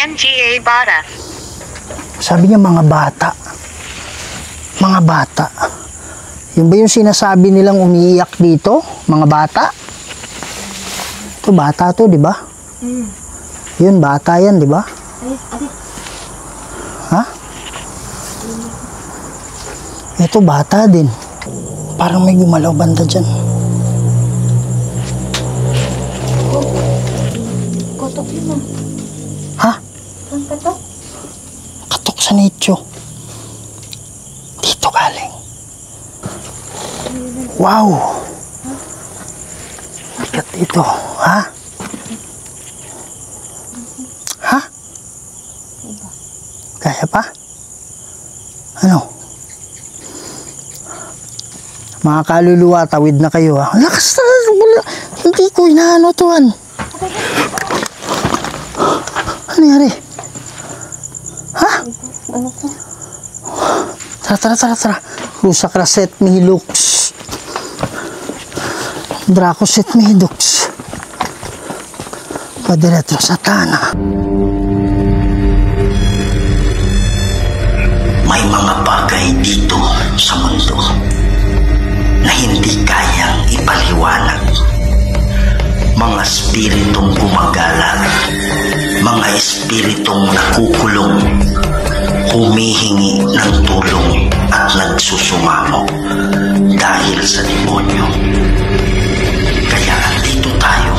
MGA bata. Sabi niya mga bata. Mga bata. Yun ba yung sinasabi nilang umiiyak dito? Mga bata? Ito bata to, di ba? Yun, bata yan, di ba? Ha? Ito bata din. Parang may gumalaw banda dyan. Katok yun. Ha? Ang katok? Katok sa nicho. Dito galing. Wow! Bigat dito. Ha? Ha? Kaya pa? Ano? Mga kaluluwa, tawid na kayo ha. Lakas na! Hindi ko inaano tuwan. Ano nangyari? Ha? Ano ko? Tara. Rusak raset mi lux. Dracoset mi dux. Padiretro satana. May mga bagay dito sa mundo na hindi kayang ipaliwanag. Mga espiritong gumagala, mga espiritong nakukulong, humihingi ng tulong at nagsusumamo dahil sa demonyo. Kaya andito tayo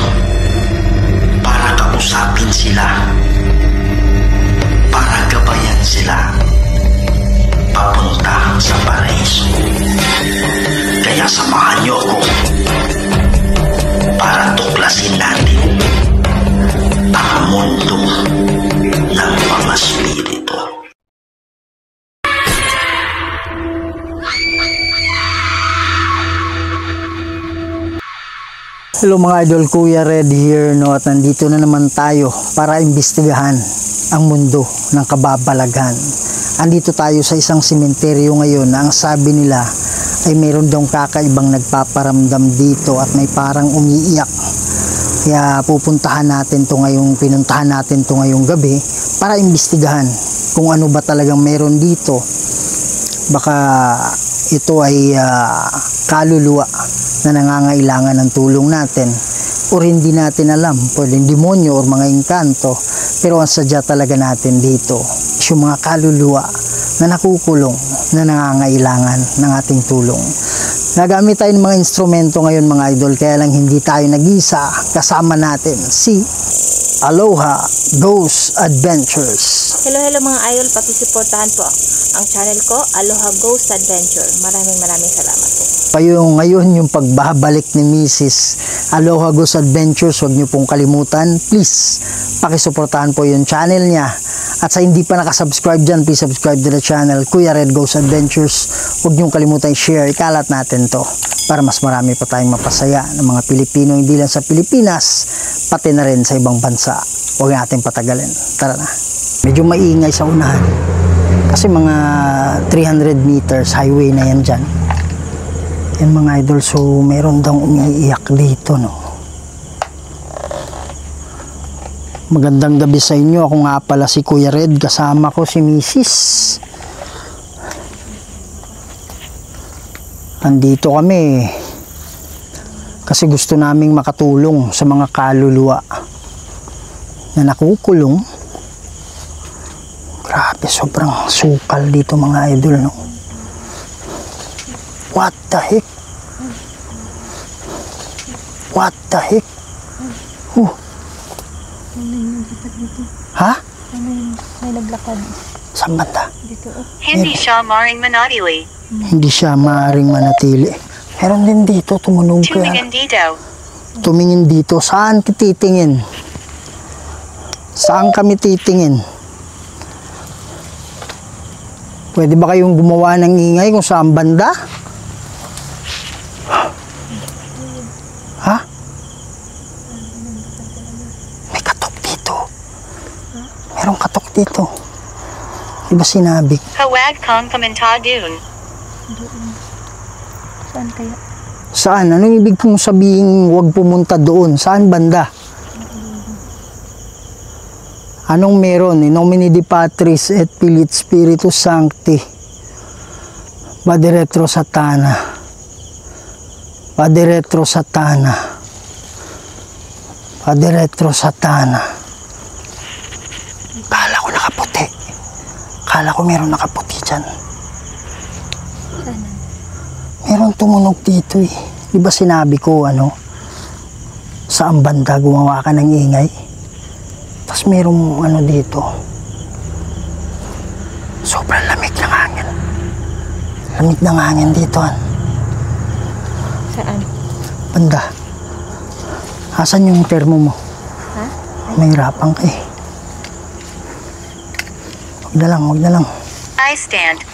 para kausapin sila, para gabayan sila papunta sa paraiso. Kaya samahan niyo ako para tuklasin natin ang mundo ng mga spirito. Hello mga idol, Kuya Red here, no? At nandito na naman tayo para imbestigahan ang mundo ng kababalaghan. Andito tayo sa isang sementeryo ngayon na ang sabi nila ay mayroon daw kakaibang nagpaparamdam dito at may parang umiiyak. Kaya pinuntahan natin to ngayong gabi para imbestigahan kung ano ba talagang meron dito. Baka ito ay kaluluwa na nangangailangan ng tulong natin o hindi natin alam, pwedeng demonyo o mga engkanto, pero ang sadya talaga natin dito is yung mga kaluluwa na nakukulong na nangangailangan ng ating tulong. Nagamit tayo ng mga instrumento ngayon mga idol, kaya lang hindi tayo nag-isa. Kasama natin si Aloha Ghost Adventures. Hello mga idol, pakisuportahan po ang channel ko, Aloha Ghost Adventure. Maraming salamat po. Ngayon yung pagbabalik ni Mrs. Aloha Ghost Adventures, huwag niyo pong kalimutan. Please, pakisuportahan po yung channel niya. At sa hindi pa nakasubscribe dyan, please subscribe to the channel, Kuya Red Ghost Adventures. Huwag niyong kalimutan i-share, ikalat natin to para mas marami pa tayong mapasaya ng mga Pilipino, hindi lang sa Pilipinas, pati na rin sa ibang bansa. Huwag natin patagalin. Tara na. Medyo maingay sa unahan. Kasi mga 300 meters highway na yan dyan. Yan mga idol, so meron daw umiiyak dito, no? Magandang gabi sa inyo. Ako nga pala si Kuya Red, kasama ko si Mrs. Andito kami kasi gusto naming makatulong sa mga kaluluwa na nakukulong. Grabe, sobrang sukal dito mga idol, no? What the heck? What the heck? Ha? May naglakad. Saan banda? Dito. Hindi siya maring manatili. Hindi siya maaaring manatili. Meron din dito, tumunog kaya. Tumingin dito. Tumingin dito. Saan titingin? Saan kami titingin? Pwede ba kayong gumawa ng ingay kung saan banda? Ha? May katok dito. Merong katok dito. Di ba sinabi? Huwag kang pumunta dun. Saan kaya? Saan? Anong ibig kong sabihin huwag pumunta doon? Saan banda? Anong meron? In nomine di Patris et Filii Spiritus Sancti. Vade retro Satana. Vade retro Satana. Vade retro Satana. Kala ko nakaputi. Kala ko meron nakaputi dyan. Meron tumunog dito eh. Di ba sinabi ko saan banda gumawa ka ng ingay? Tapos merong dito. Sobrang lamig ng hangin. Lamig ng hangin dito. Saan? Banda. Asan yung termo mo? Ha? Mahirapan ka eh. Huwag na lang. I stand.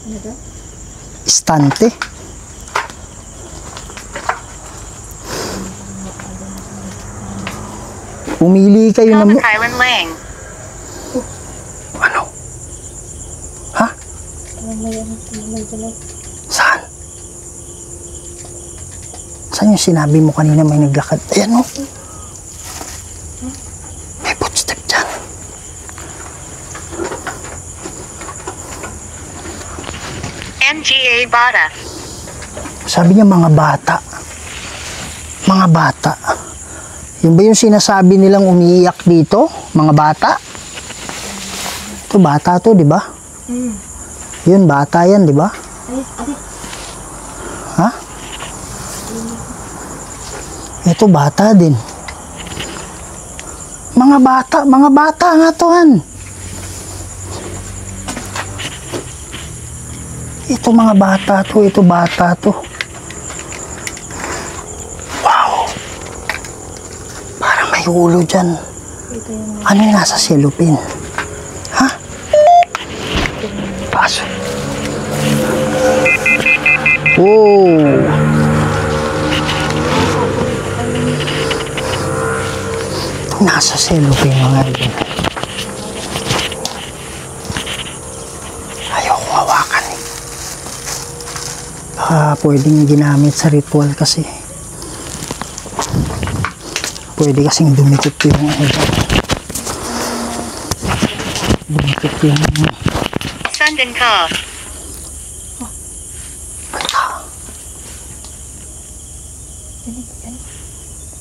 Ano daw? Istante. Pumili kayo ng... Kamakailan Lang. Ano? Ha? Saan? Saan yung sinabi mo kanina may naglakad? Ayan o. May footstep dyan. MGA Bata. Sabi niya mga bata. Mga bata. Yun ba yung sinasabi nilang umiiyak dito? Mga bata? Ito bata to, di ba? Yun, bata yan, di ba? Ha? Ito bata din. Mga bata nga to, han. Ito mga bata to. Wow. Parang may ulo dyan. Ano yung nasa cellophane? Ha? Paso. Oh. Ito nasa cellophane mga idol. Ayoko hawakan eh. Pwedeng ginamit sa ritual kasi. Pwede kasing dumikot yung dumikot yung Sundan ka.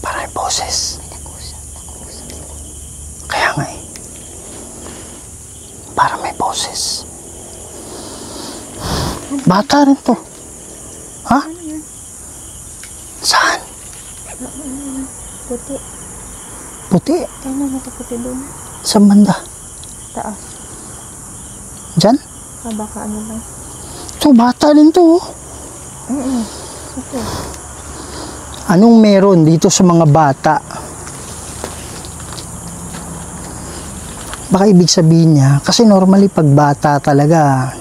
parang may boses. Kaya nga eh. Parang may boses. Bata rin to. Ha? Saan? Puti. Puti? Ano nakaputi doon? Sa banda? Taas. Diyan? Baka ano lang. Ito, bata din to. Ito. Anong meron dito sa mga bata? Baka ibig sabihin niya, kasi normally pag bata talaga,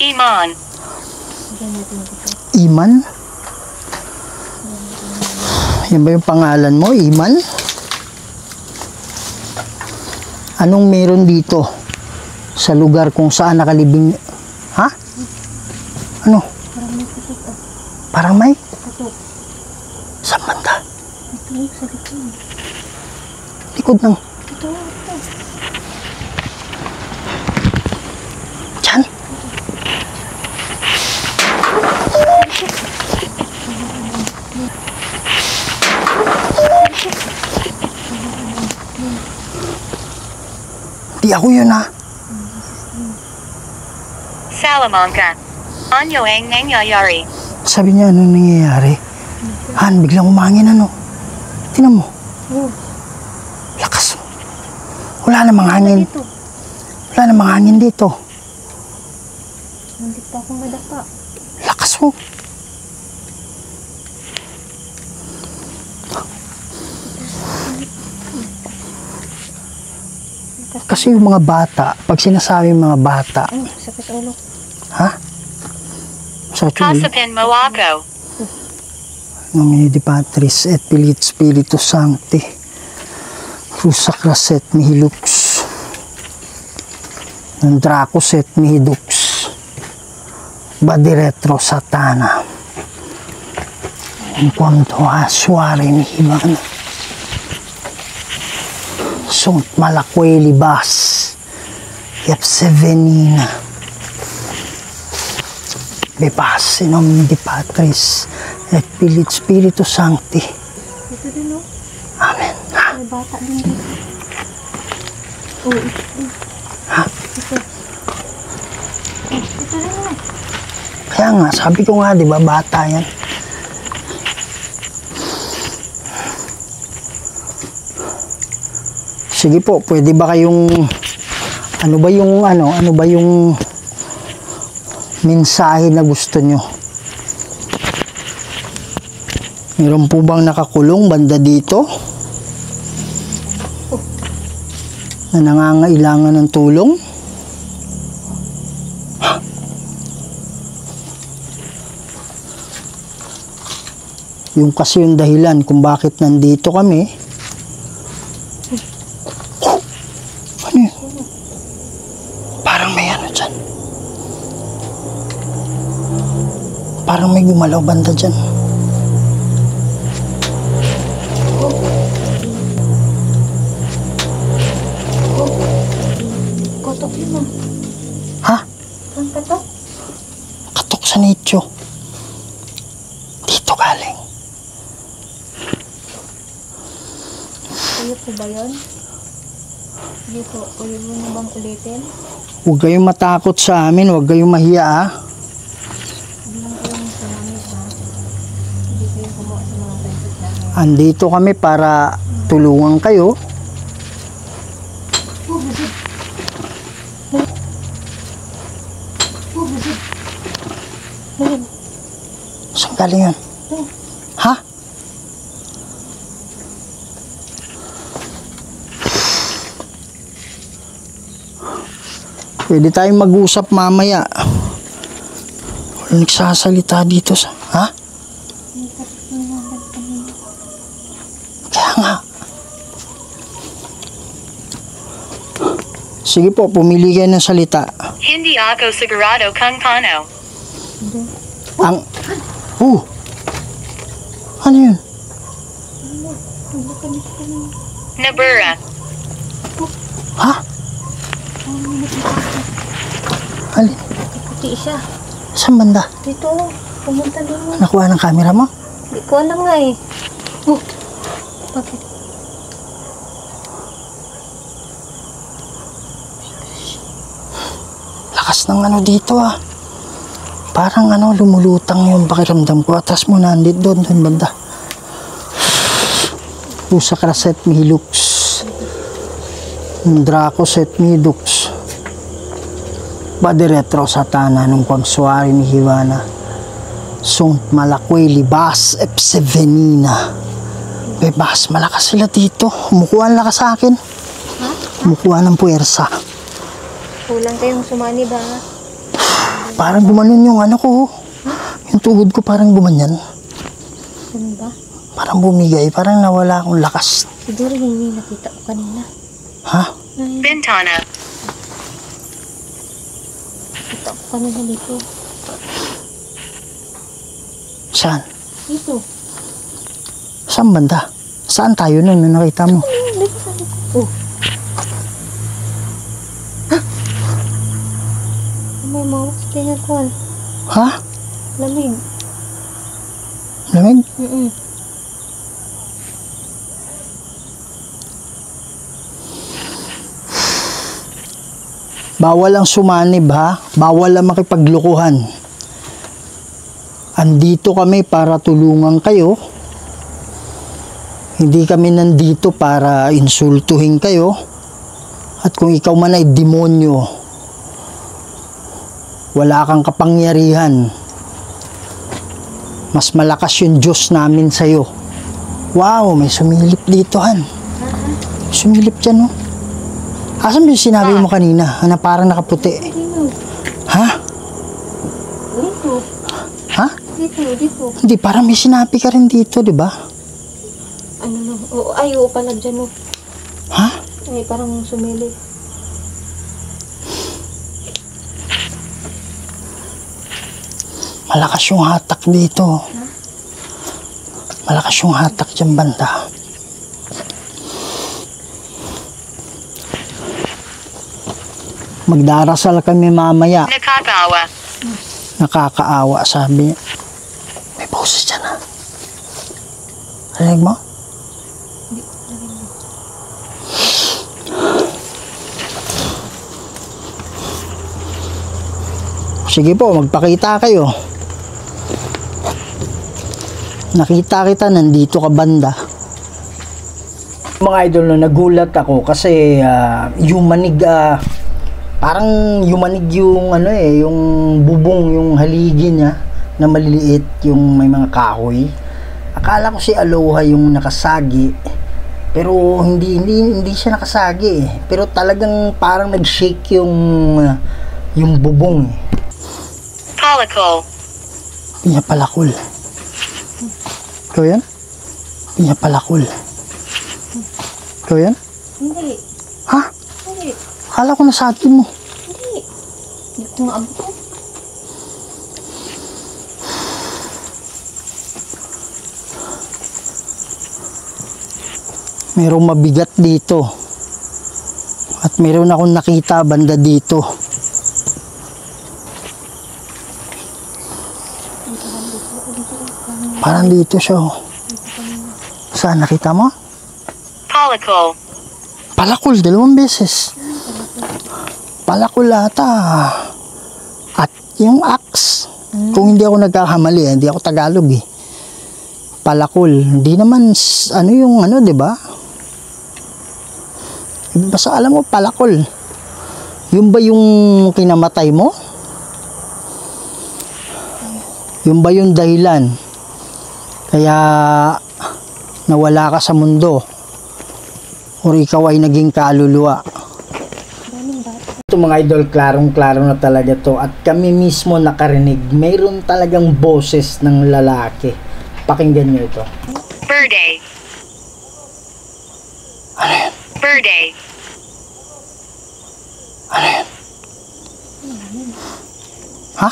Iman. Iman? Yan ba yung pangalan mo, Iman? Anong meron dito sa lugar kung saan nakalibing? Ha? Ano? Parang may? Saan banda? Ito, sa likod. Likod ng... Ito. Diyan? Di ako yun ha. Salamanca. Anyo ang nangyayari. Sabi niya, anong nangyayari? Han, biglang umangin Tinan mo. Lakas. Wala namang hangin. Dito. Wala namang hangin dito. Hindi pa akong madapa. Lakas mo. Kasi yung mga bata, pag sinasabi mga bata, Sakit ulo. ha? Sa tuloy, Kasapin Mawako. nomine di Patris et Filii Spiritus Sancti, Crus Sacras et mihi lux, Dracus et mihi dux, Vade retro Satana, En cuanto a suare ni Hibana. Sunt malaqueli bas. Ipse venina. Bebas in nomine di Patris et Filii et Spiritus Sancti. Ito din, oh. Amen. Ha? May bata din dito. Oh, ito din. Ha? Ito. Ito din, oh. Kaya nga, sabi ko nga, di ba, bata yan. Sige po, pwede ba kayong, ano ba yung mensahe na gusto nyo? Meron po bang nakakulong banda dito? Na nangangailangan ng tulong? Yung kasi yung dahilan kung bakit nandito kami. Ano yun? Parang may ano dyan. Parang may gumalaw banda dyan. Kotok yun, oh. Ha? Ang katok? Katok sa nicho. Dito galing. Kayo po ba yun? Sige po, ulit mo na bang ulitin? Huwag kayong matakot sa amin. Huwag kayong mahiya, ha? Bilang ko lang sa namin, ha? Hindi kayo kumuha sa mga benefit namin. Andito kami para tulungan kayo. Saan galing yun? Ha? Pwede tayong mag-usap mamaya. Wala nagsasalita dito sa... Ha? Kaya nga. Sige po, pumili kayo ng salita. Hindi ako sigurado kung paano. Ang... Ano yun? Nabura. Ha? Alin? Puti siya. Saan banda? Dito, pumunta doon. Nakuha ng camera mo? Hindi ko alam nga eh. Oh, bakit? Lakas ng ano dito ah. Parang ano, lumulutang yung pakiramdam ko. Atas mo na, doon banda. Pusa kraset mihilux. Draco set midux. Bade retro satana nung pagsuari ni Hivana. Sunt malakweli bas epse venina. Bebas, malakas sila dito. Umukuha ang lakas sa akin. Umukuha ng puwersa. Kulang kayong sumani ba? Parang gumanon yung ano ko. Yung tuhod ko parang gumanyan. Ano ba? Parang bumigay. Parang nawala akong lakas. Siguro yung nakita ko kanina. Ha? Bintana. Nakita ko kanina dito. Saan? Dito. Saan banda? Saan tayo nun nung nakita mo? Dito sa dito. Oh. May mawak sa tinagwan. Ha? Lamig. Lamig? Bawal ang sumanib ha. Bawal ang makipaglukuhan. Andito kami para tulungan kayo. Hindi kami nandito para insultuhin kayo. At kung ikaw man ay demonyo, wala kang kapangyarihan. Mas malakas yung Diyos namin sa'yo. Wow, may sumilip dito, Han. Sumilip dyan, oh. Asan yung sinabi mo kanina? Na parang nakaputi. Ha? Dito. Ha? Dito. Hindi, parang may sinabi ka rin dito, di ba? Ano lang? Oh, ay, oo pala dyan, oh. Ha? Ay, parang sumilip. Malakas yung hatak dito. Malakas yung hatak dyan banda. Magdarasal kami mamaya. Nakakaawa. Nakakaawa, sabi niya. May boses dyan ha. Rinig mo? Sige po, magpakita kayo. Nakita kita, nandito ka banda. Mga idol, no, nagulat ako kasi yumanig, parang yumanig yung ano yung bubong, yung haligi niya na maliliit, yung may mga kahoy. Akala ko si Aloha yung nakasagi, pero hindi siya nakasagi. Pero talagang parang nag-shake yung bubong. Palakol. Pinya-palakol. Ikaw yan? Pinya-palakol. Ikaw yan? Hindi. Ha? Hindi. Akala ko nasabi mo. Hindi. Hindi ko nga abot ko. Merong mabigat dito. At meron akong nakita banda dito. Parang dito siya. Saan nakita mo? Palakol. Palakol, 2 beses. Palakol ata. At yung axe. Kung hindi ako nagkakamali, hindi ako Tagalog eh. Palakol. Hindi naman, ano yung ano, di ba? Basta alam mo, palakol. Yung ba yung kinamatay mo? Yung ba yung dahilan? Kaya nawala ka sa mundo? O ikaw ay naging kaluluwa? Ito mga idol, klarong-klaro na talaga to. At kami mismo nakarinig. Mayroon talagang boses ng lalaki. Pakinggan nyo ito. Birthday. Ano yan? Birthday. Ano yan? Ha?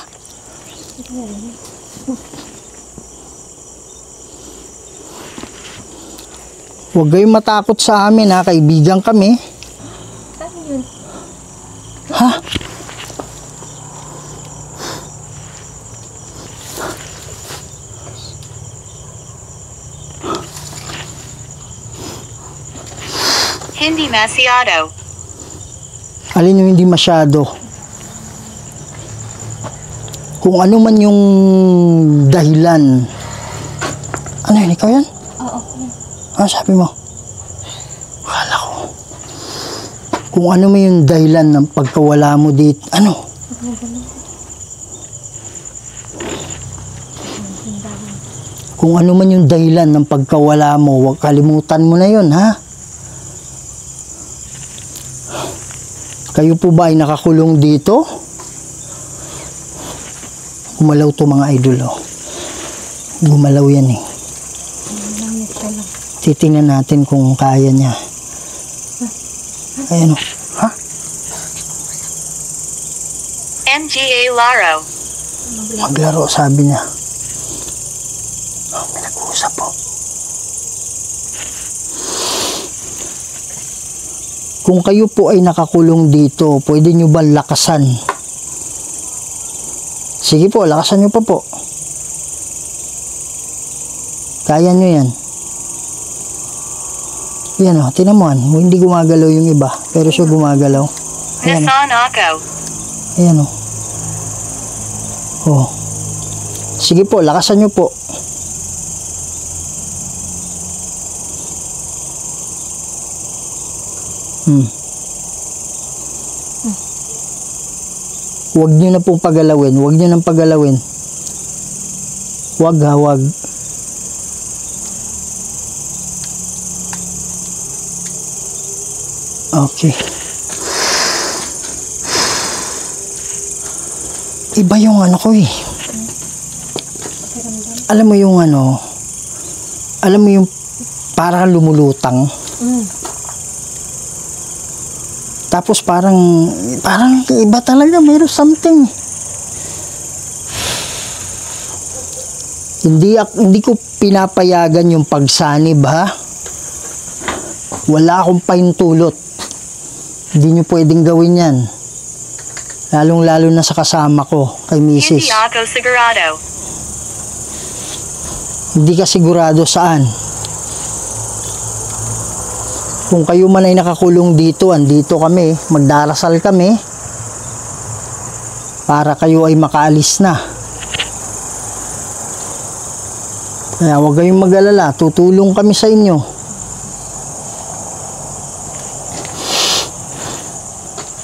Huwag kayong matakot sa amin ha, kaibigan kami. Saan yun? Ha? Hindi masyado. Alin yung hindi masyado? Kung ano man yung dahilan. Ano yun, ikaw yan? Oo. Ano sabi mo? Akala ko. Kung ano man yung dahilan ng pagkawala mo dito. Ano? Kung ano man yung dahilan ng pagkawala mo, huwag kalimutan mo na yun, ha? Kayo po ba ay nakakulong dito? Gumalaw to mga idol, oh. Gumalaw yan eh. Titingnan natin kung kaya niya. Ayan, oh. Ha? MGA Laro. Maglaro, sabi niya. Oh, may nag-uusap po. Kung kayo po ay nakakulong dito, pwede nyo ba lakasan? Sige po, lakasan nyo pa po. Kaya nyo yan. Yan o, tinamuan. Hindi gumagalaw yung iba, pero siya gumagalaw. Ayan o. Nasaan ako? Ayan o. Oh. Sige po, lakasan nyo po. Huwag nyo na pong pagalawin. Huwag nyo nang pagalawin. Huwag ha, huwag. Okay. Iba yung ano ko eh. Alam mo yung ano, alam mo yung parang lumulutang. Tapos parang iba talaga, mayroon something. Hindi ko pinapayagan yung pagsanib, ha? Wala akong pahintulot. Hindi nyo pwedeng gawin yan. Lalong-lalo na sa kasama ko, kay Hindi Mrs. ako sigurado. Hindi ka sigurado saan. Kung kayo man ay nakakulong dito, andito kami, magdarasal kami para kayo ay makaalis na. Kaya huwag kayong mag-alala, tutulong kami sa inyo.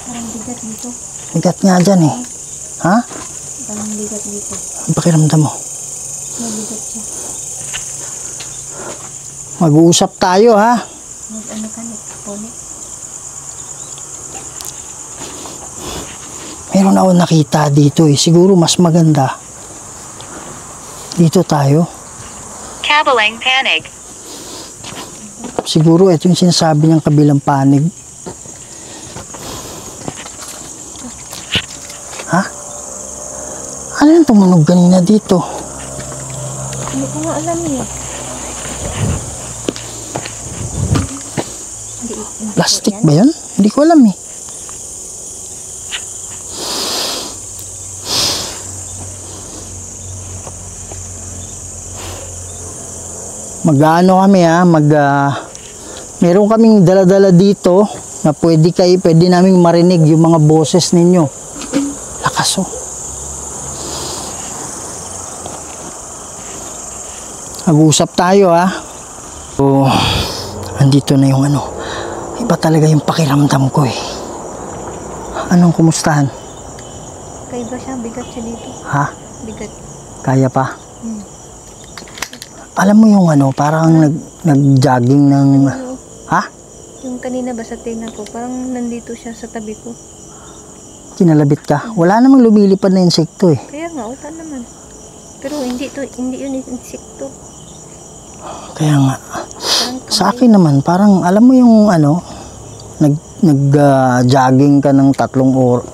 Parang bigat dito. Bigat nga dyan eh. Ha? Parang bigat dito. Ang pakiramdam mo? Mabigat siya. Mag-uusap tayo, ha? Ano ka ni? Pone? Meron ako nakita dito eh. Siguro mas maganda. Dito tayo. Kabalang panig. Siguro ito yung sinasabi niyang kabilang panig. Ha? Ano yung tumunog kanina dito? Hindi ko nga alam eh. Plastic ba yan? Hindi ko alam eh. Mag-ano kami ha, meron kaming dala-dala dito na pwede naming marinig yung mga boses ninyo. Lakas oh. Mag-usap tayo ha. So, andito na yung ano. Iba talaga yung pakiramdam ko eh. Anong kumustahan? Kaya ba siya? Bigat siya dito. Ha? Bigat. Kaya pa? Hmm. Alam mo yung ano, parang nag-jogging ng... Ano, Ha? yung kanina ba sa tenga ko, parang nandito siya sa tabi ko. Kinalabit ka? Wala namang lumilipad na insekto eh. Kaya nga, utan naman. Pero hindi yun insekto. Kaya nga. Parang kamay. Sa akin naman, parang alam mo yung ano, jogging ka ng 3 oras.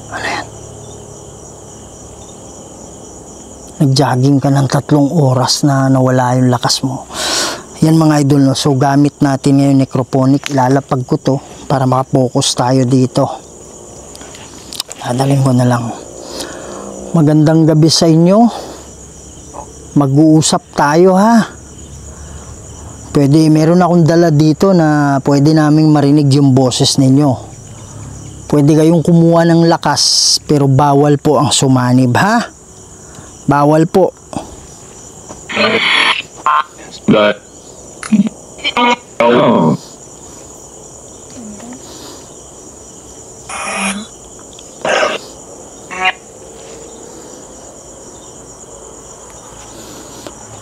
Ano yan? Nag-jogging ka ng 3 oras na nawala yung lakas mo. Yan mga idol, no? So gamit natin ngayon necroponic. Ilalapag ko to para makapokus tayo dito. Dadalhin ko na lang. Magandang gabi sa inyo. Mag-uusap tayo ha. Meron akong dala dito na pwede naming marinig yung boses ninyo. Pwede kayong kumuha ng lakas pero bawal po ang sumanib ha. Bawal po.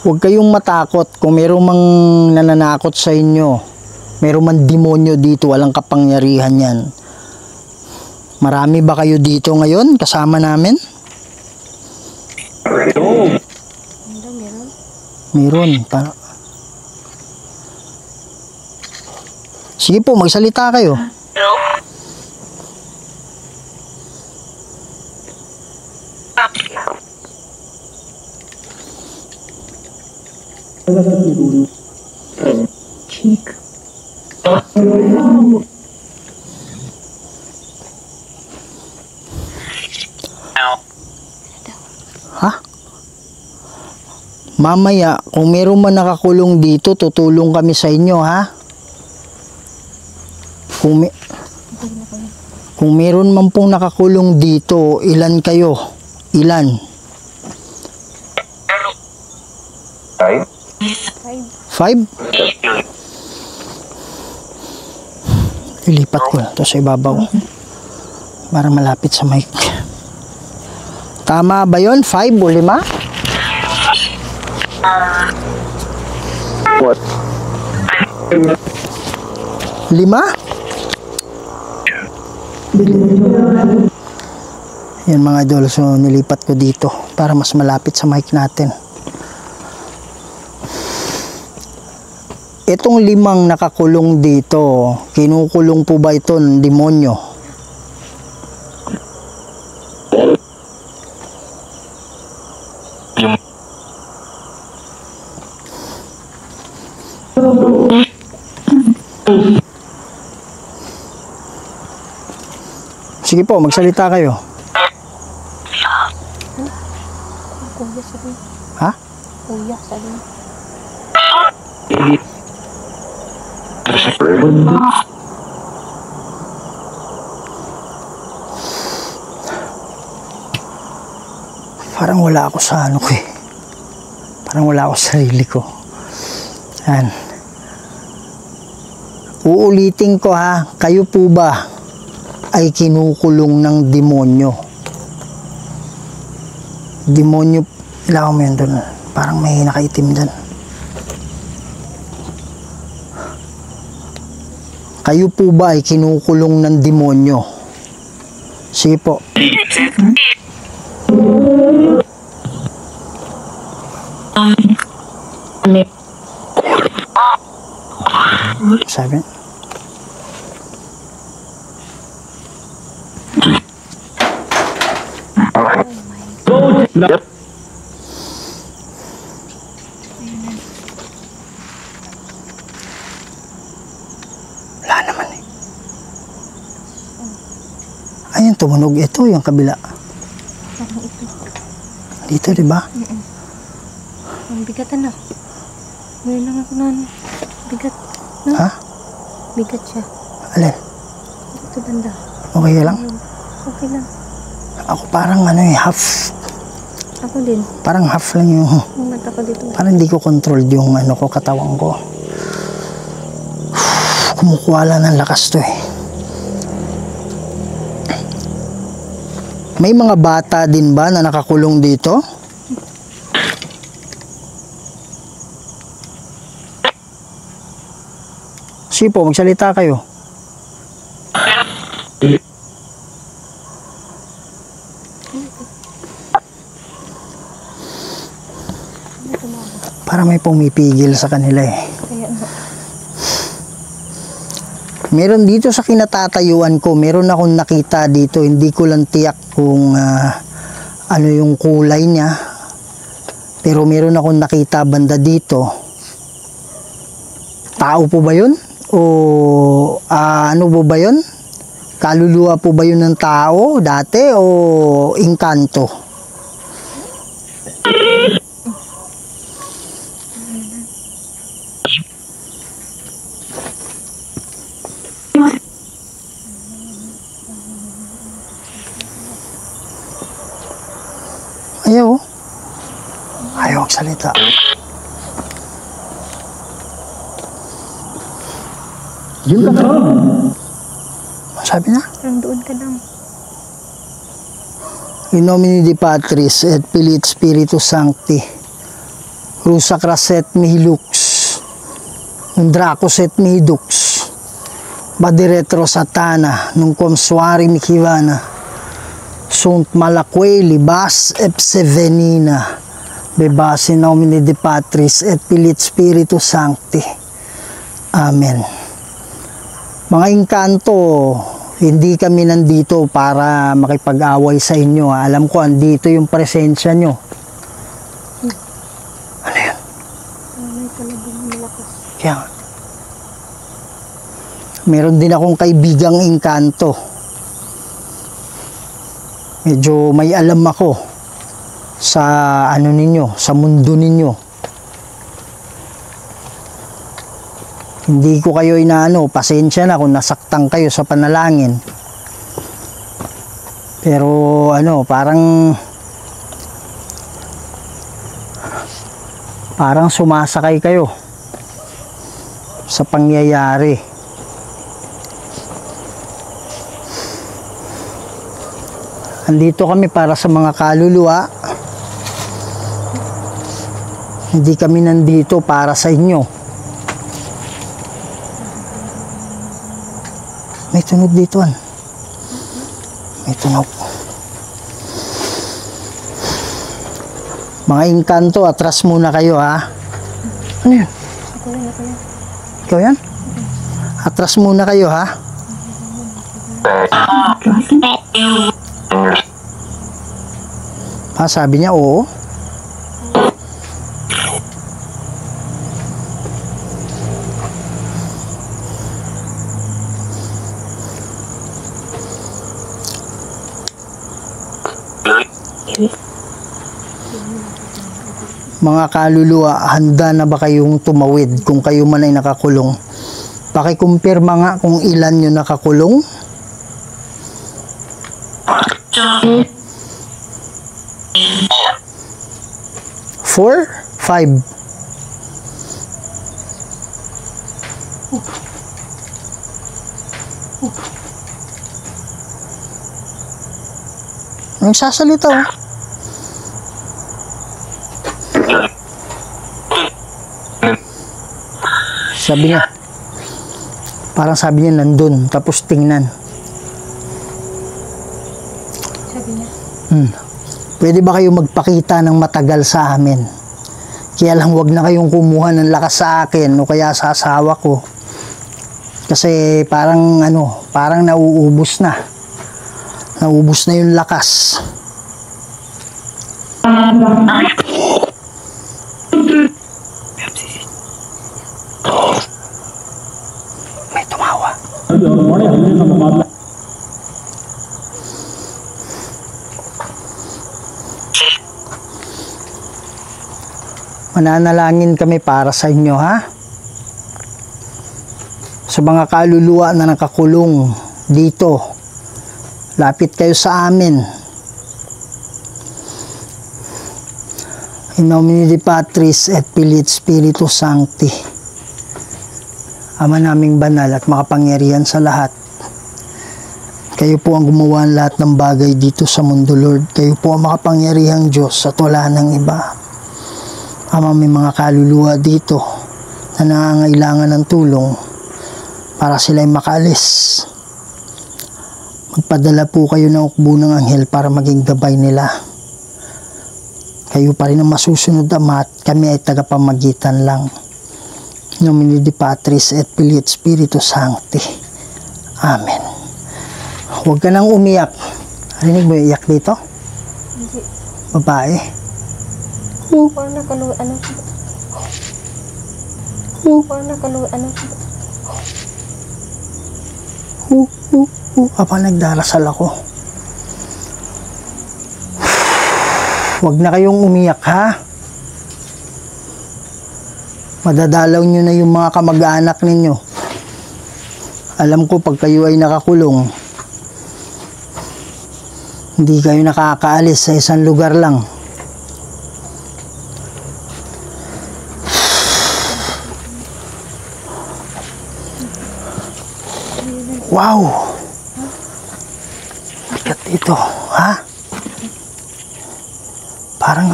Huwag kayong matakot kung meron mang nananakot sa inyo. Meron man demonyo dito, walang kapangyarihan yan. Marami ba kayo dito ngayon kasama namin? Meron. Meron. Sige po, magsalita kayo. Ha? Mamaya, kung meron man nakakulong dito, tutulong kami sa inyo, ha? Kung meron man pong nakakulong dito, ilan kayo? Ilan? 5? Ilipat ko na to sa ibabaw para malapit sa mic. Tama ba yun? 5 o 5? What? 5? Yan mga idol, so nilipat ko dito para mas malapit sa mic natin. Itong 5 nakakulong dito, kinukulong po ba ito ng demonyo? Sige po, magsalita kayo. Kuya, sabi. Ha? Kuya, sabi. Parang wala ako sa ano ko eh. Parang wala ako sa sarili ko. Yan. Uulitin ko ha, kayo po ba ay kinukulong ng demonyo? Demonyo, ilaw mo yun doon. Parang may nakaitim doon. Kayo po ba ay kinukulong ng demonyo? Sige po. Sabi? Wala naman eh. Ayun, tumunog ito, yung kabila. Parang ito. Dito, di ba? Ang bigat na. Meron lang ako na ano. Bigat. No? Ha? Bigat siya. Alin? Ito banda. Okay lang? Okay lang. Ako parang ano eh, half. Ako din. Parang half lang yung, Ang mata ko dito. parang hindi ko controlled yung ano ko, katawan ko. Kumukuha lang ng lakas to eh. May mga bata din ba na nakakulong dito? Sige po, magsalita kayo. Para may pumipigil sa kanila eh. Kaya ano. Meron dito sa kinatatayuan ko, meron akong nakita dito, hindi ko lang tiyak kung ano yung kulay niya. Pero meron akong nakita banda dito. Tao po ba yun? O ano po ba yun? Kaluluwa po ba yun ng tao dati o engkanto? Ayaw. Ayaw magsalita. Yun ka na. Sabi na? Parang doon ka lang. In nomine Dei Patris et Filii et Spiritus Sancti. Rusa craset mihi lux. Undracos et mihi dux. Badiretro satana num quam suari michivana. Sunt malaqueli bas epse venina. Bebas in nomine Dei Patris et Filii et Spiritus Sancti. Amen. Mga engkanto, hindi kami nandito para makipag-away sa inyo. Alam ko, andito yung presensya nyo. Ano yan? May talabang malakas. Kaya, meron din akong kaibigang engkanto. Medyo may alam ako sa ano ninyo, sa mundo ninyo. Hindi ko kayo inaano, pasensya na kung nasaktan kayo sa panalangin. Pero ano, parang sumasakay kayo sa pangyayari. Andito kami para sa mga kaluluwa. Hindi kami nandito para sa inyo. May tunog dito, an. May tunog. Mga engkanto, atras muna kayo, ha? Ano yun? Ako lang, ako lang. Ikaw yan? Atras muna kayo, ha? Ah, sabi niya, oo. Mga kaluluwa, handa na ba kayong tumawid kung kayo man ay nakakulong? Pakikumpirma nga kung ilan yung nakakulong. 4, 5. Ang sasalita oh. Sabi niya, parang sabi niya nandun, tapos tingnan. Sabi niya, Pwede ba kayo magpakita ng matagal sa amin? Kaya lang wag na kayong kumuha ng lakas sa akin o kaya sa asawa ko. Kasi parang parang nauubos na. Naubos na yung lakas. May tumawa. Mananalangin kami para sa inyo, ha? Sa mga kaluluwa na nakakulong dito, lapit kayo sa amin. In nomine Dei Patris et Filii et Spiritus Sancti. Ama naming banal at makapangyarihan sa lahat. Kayo po ang gumawa ng lahat ng bagay dito sa mundo, Lord. Kayo po ang makapangyarihang Diyos at wala ng iba. Ama, may mga kaluluwa dito na nangangailangan ng tulong para sila'y makaalis. Magpadala po kayo ng ukbo ng anghel para maging gabay nila. Kayo pa rin ang masusunod, Ama, at kami ay tagapamagitan lang. In nomine Dei Patris et Filii et Spiritus Sancti. Amen. Huwag ka nang umiyak. Rinig mo iyak dito? hindi. Babae. Parang Habang nagdarasal ako. Huwag na kayong umiyak, ha? Madadalaw nyo na yung mga kamag-anak ninyo. Alam ko pag kayo ay nakakulong, hindi kayo nakakaalis sa isang lugar lang. Wow! Bigat ito, ha? Parang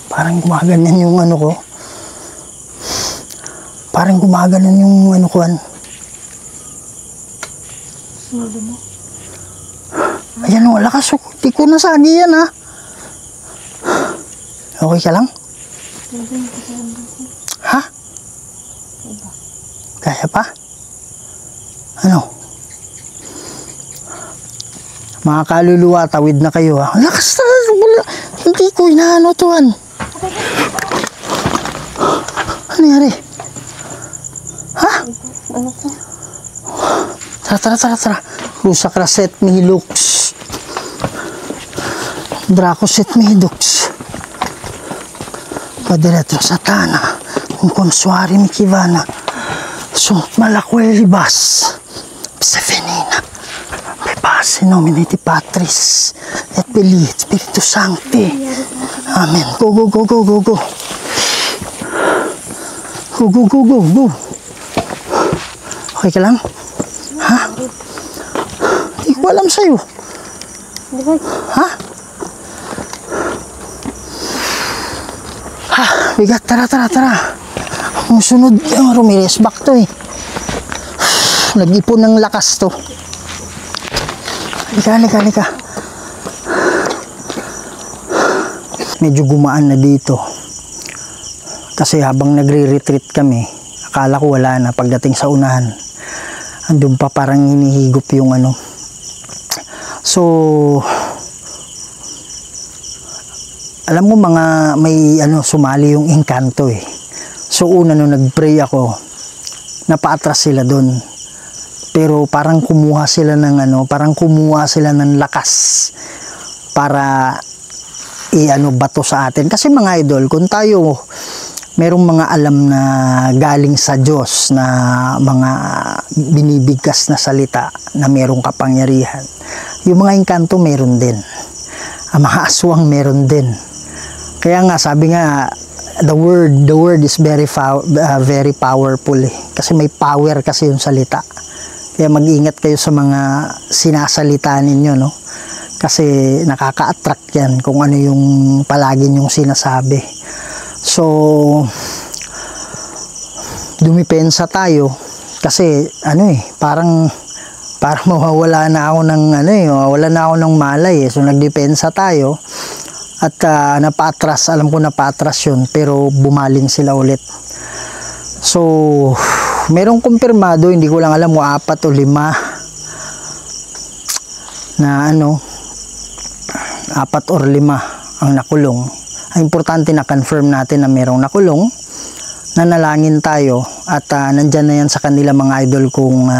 parang gumaganyan yung ko. Parang gumaganon yung ko. Sinodo mo? Ayan o, lakas o. Di ko nasagi yan, ha? Okay ka lang? Ha? Kaya pa? Mga kaluluwa, tawid na kayo, ha? Lakas na, hindi ko inaano tuwan. Ano nangyari? Ha? Ano ko? Tara. Rusa kraset mihilux. Dracoset mihidux. Padretro satana. Kung konsuari mikivana. Sunt malakwelibas. Psefenina. Bebas in nomine Dei Patris et Filii et Spiritus Sancti. Amen. Go. Go. Okay ka lang? Ha? Hindi ko alam sa'yo. Ha? Ha? Bigat. Tara. Ang sunod, Ramirez, back to eh. Nag-ipon ng lakas to. Halika. Medyo gumaan na dito. Kasi habang nagre-retreat kami, akala ko wala na. Pagdating sa unahan, andun pa parang hinihigop yung So, alam mo mga may sumali yung engkanto eh. So una nung nag-pray ako, napaatras sila doon. Pero parang kumuha sila ng lakas para bato sa atin. Kasi mga idol, kung tayo merong mga alam na galing sa Diyos na mga binibigkas na salita na merong kapangyarihan, yung mga engkanto meron din, ang mga aswang meron din. Kaya nga sabi nga, the word is very powerful kasi may power kasi yung salita. Kaya mag-ingat kayo sa mga sinasalita ninyo, no? Kasi nakaka-attract yan kung ano yung palagi nyong sinasabi. So dumipensa tayo kasi parang mawawala na ako ng mawawala na ako ng malay. So nagdepensa tayo at napatras, alam ko napatras yun, pero bumaling sila ulit. So merong kumpirmado, hindi ko lang alam kung 4 o 5 na 4 or 5 ang nakulong. Ang importante na confirm natin na merong nakulong, nanalangin tayo at nandyan na yan sa kanila mga idol kung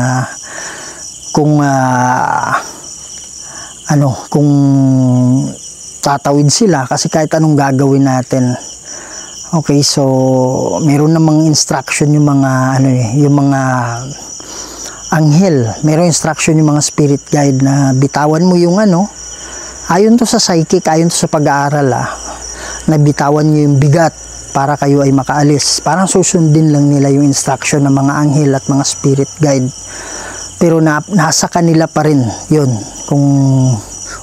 tatawid sila, kasi kahit anong gagawin natin. Okay, so meron namang instruction yung mga yung mga anghel, meron instruction yung mga spirit guide na bitawan mo yung ayon to sa psychic, ayon to sa pag-aaral na bitawan nyo yung bigat para kayo ay makaalis. Parang susundin lang nila yung instruction ng mga anghel at mga spirit guide, pero nasa kanila pa rin yun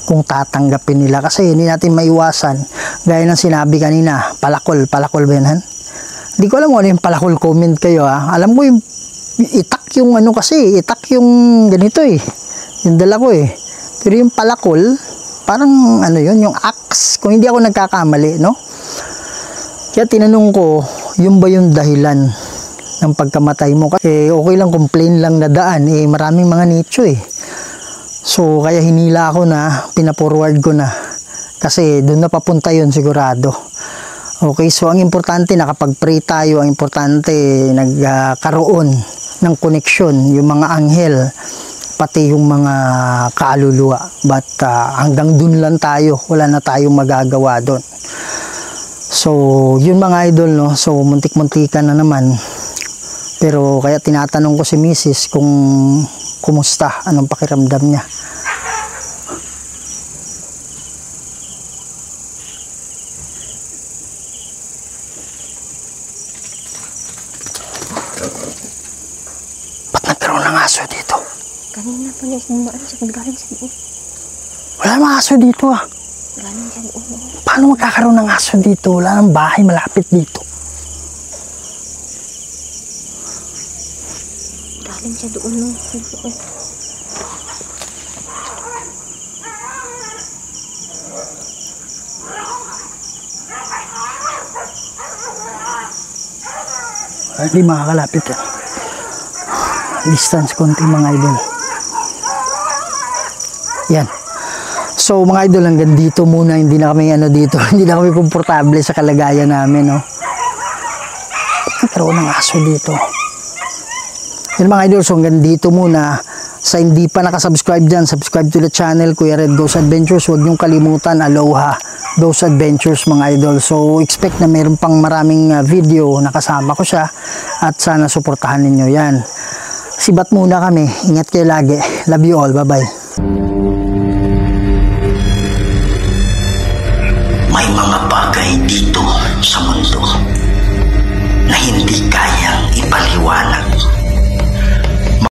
kung tatanggapin nila, kasi hindi natin maiwasan. Gaya ng sinabi kanina, palakol ba yan? Hindi ko alam kung ano yung palakol, comment kayo Alam ko yung itak yung kasi itak yung ganito yung dala ko pero yung palakol parang yun, yung axe, kung hindi ako nagkakamali, no? Kaya tinanong ko, yung ba yung dahilan ng pagkamatay mo? Kasi okay lang kung plain lang na daan, maraming mga nicho So kaya hinila ako na, pinaforward ko na, kasi doon na papunta yun sigurado. Okay, so ang importante, nakapag-pray tayo, ang importante nagkaroon ng koneksyon yung mga anghel pati yung mga kaluluwa. But hanggang dun lang tayo, wala na tayong magagawa doon. So yun mga idol, no? So muntik-muntikan na naman, pero kaya tinatanong ko si Mrs. kung kumusta, anong pakiramdam niya. Ba't nagkaroon ng aso dito? Kanina pa niya sumaan sa galing sa doon. Wala namang aso dito Galing sa doon. Paano magkakaroon ng aso dito? Wala nang bahay malapit dito. Galing sa doon no. Hindi makakalapit distance konti mga idol. Yan. So mga idol, hanggang dito muna, hindi na kami dito, hindi na kami komportable sa kalagayan namin, no. Nagkaroon ng aso dito. Yan mga idol, so hanggang dito muna. Sa hindi pa nakasubscribe dyan, subscribe to the channel, Kuya Red Goes Adventures. Huwag niyong kalimutan, Aloha Goes Adventures mga idol. So expect na mayroon pang maraming video na kasama ko siya, at sana suportahan ninyo yan. Sibat muna kami, ingat kayo lagi. Love you all, bye bye. May mga bagay dito sa mundo na hindi kayang ipaliwanag